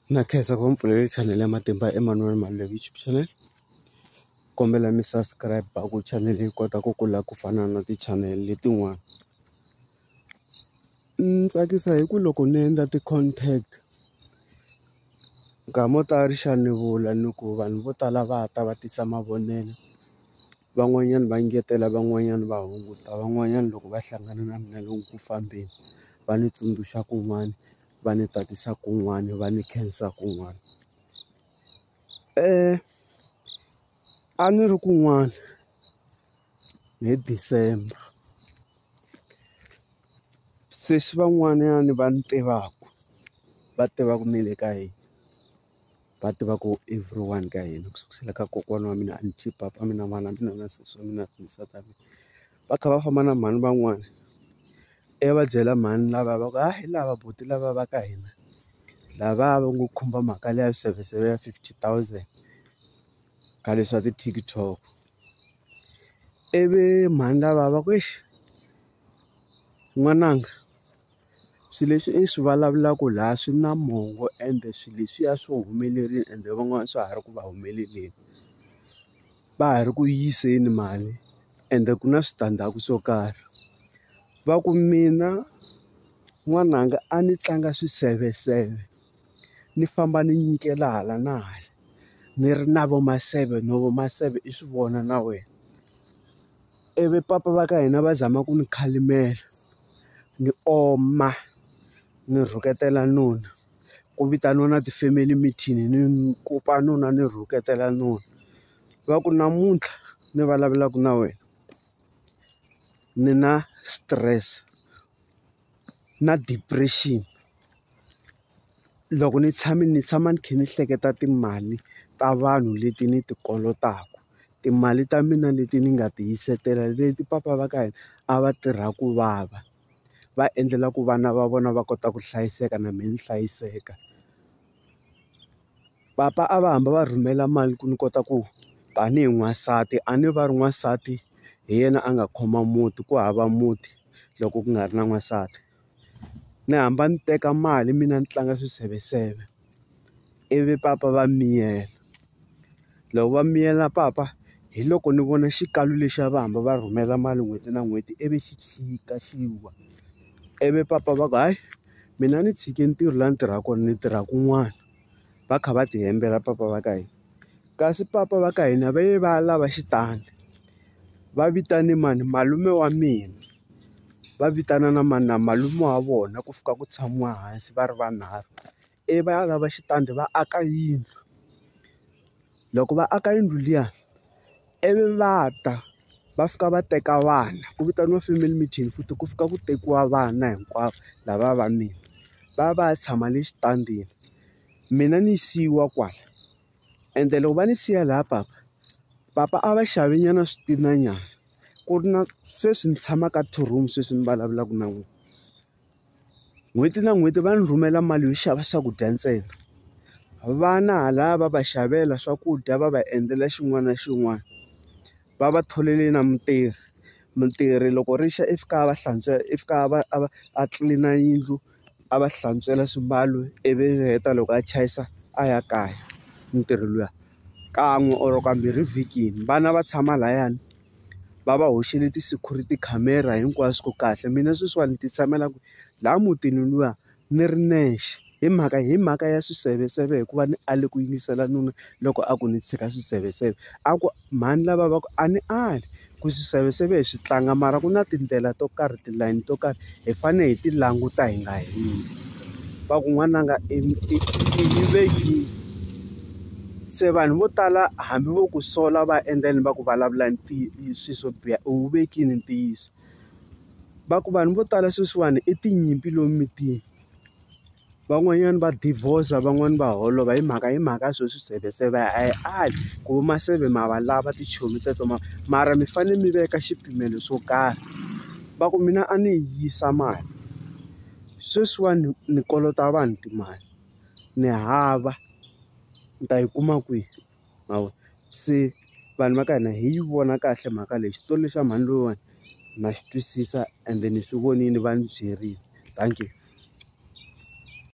Na khensa ku mpfulela channel ya Matimba Emmanuel Maluleke YouTube channel. Kombela mi subscribe ku channel yi kota ku kula ku fana na ti-channel letin'wana. Tsakisa hi ku loko ni endla ti-content nkama mo tala xa ni vula ni ku vanhu vo tala va ta va tisa mavonelo, van'wanyana va ngetela, van'wanyana va hunguta, van'wanyana loko va hlangana na mina lomu ku fambeni va ni tsundzuxa kun'wana, va ni tatisa kun'wana, va ni khensa kun'wana. A ni ri kun'wana hi December, se van'wanyana va ni tivaka ni le ka hina, va tivaka everyone ka hina ku sukela ka kokwana wa mina, auntie, papa mina, mana mina na sesi wa mina, nsati wa mina. Va kha va famba na mhani van'wana va byela mhani lava va ku hi lava buti lava va ka hina lava va ngo khumba mhaka leya swiseveseve ya 50,000 ka leswa ti-TikTok. Mhani lava va ku n'wananga swilo leswi i swi vulavulaka laha swi na mongo, ende swilo leswiya swi humelerile, ende van'wana swa ha ri ku va humeleleni, va ha ri ku yiseni mali, ende ku na switandzhaku swo karhi. Va ku mina n'wananga a ni tlanga swiseveseve, ni famba ni nyikela hala na hala, ni ri na vo ma7 no vo ma7 i swi vona na wena. Papa va ka hina va zama ku ni khalimela, ni oma, ni rhuketela nuna, ku vitaniwa na ti-family meeting, ni kopa nuna ni rhuketela nuna. Va ku namuntlha ni vulavulaka na wena ni na stress na depression, loko ni tshama ni kha ni hleketa timali ta vanhu leti ni ti kolotaka, timali ta mina leti ni nga ti yisetela, leti papa va ka hina a va tirha ku vava, va endlela ku vana va vona va kota ku hlayiseka na mina ni hlayiseka. Papa a va hamba va rhumela mali ku ni kota ku tanihi n'wansati, a ni va ri n'wansati hi yena a nga khoma muti, ku hava muti loko ku nga ri na n'wansati. Ni hamba ni teka mali mina ni tlanga swiseveseve, papa va miyela. Loko va miyela papa, hi loko ni vona xikalu lexiya va hamba va rhumela mali n'hweti na n'hweti xi tshika xi wa. Papa va ku mina ni tshike ntirho laha ni tirhaka kona, ni tirha kun'wana. Va kha va ti hembela papa va ka hina. Kasi papa va ka hina va lava xitandi, va vitane mani, malume wa mina, va vitana na mani na malume wa vona ku fika ku tshamiwa hansi va ri vanharhu. Va ya lava xitandi va aka yindlu. Loko va aka yindlu liya, va ta va fika va teka vana, ku vitaniwa family meeting futhi, ku fika ku tekiwa vana hinkwavo lava va mina, va ya tshama le xitandini, mina ni siyiwa kwala. Ende loko va ni siya laha papa a va xave nyana switinanyana, ku ri na sweswi ni tshama ka 2 rooms sweswi ni vulavulaka na n'wina. N'hweti na n'hweti va ni rhumela mali yo xava swakudya ntsena, vana hala va va xavela swakudya, va va endlela xin'wana na xin'wana, va va tholele na mutirhi loko rixa i fika a va hlantswela, i fika a tlilina yindlu, a va hlantswela swimbalo, heta loko a chayisa a ya kaya. Ntirho luya kan'we or kambirhi vhikini, vana va tshama layani, va va hoxele ti-security camera hinkwaswo ku kahle. Mina sweswiwani ti tshamela laha mutini luya ni ri nexe, hi mhaka ya swiseveseve, hikuva ni ale ku yingisela nuna loko a ku ni tshika swiseveseve. A ku mhani lava va ku a ni ali ku swiseveseve hi swi tlanga, mara ku na tindlela to karhi, tilayini to karhi hi fanele hi ti languta hi nga hindzi. Va ku n'wananga i yivekile. Se vanhu vo tala hambi vo ku sola va endleni va ku vulavula swilo swo biha, u vekile ntiyiso. Va ku vanhu vo tala sweswiwani i tinyimpi lomu mitini, van'wanyana va divorce, van'wani va holova hi mhaka swo swiseveseve. A hi ali ku va ma7 ma va lava tichomi teto, mara mi fanele mi veka xipimelo swo karhi. Va ku mina a ni yisa mali, sweswiwani ni kolota vanhu timali, ni hava, ni ta yi kuma kwihi? Se vanhu va ka hina hi yi vona kahle mhaka leyi, xitori lexa mhani loyiwani na xi twisisa, ende ni swi vonile va ni byerile. Thank you.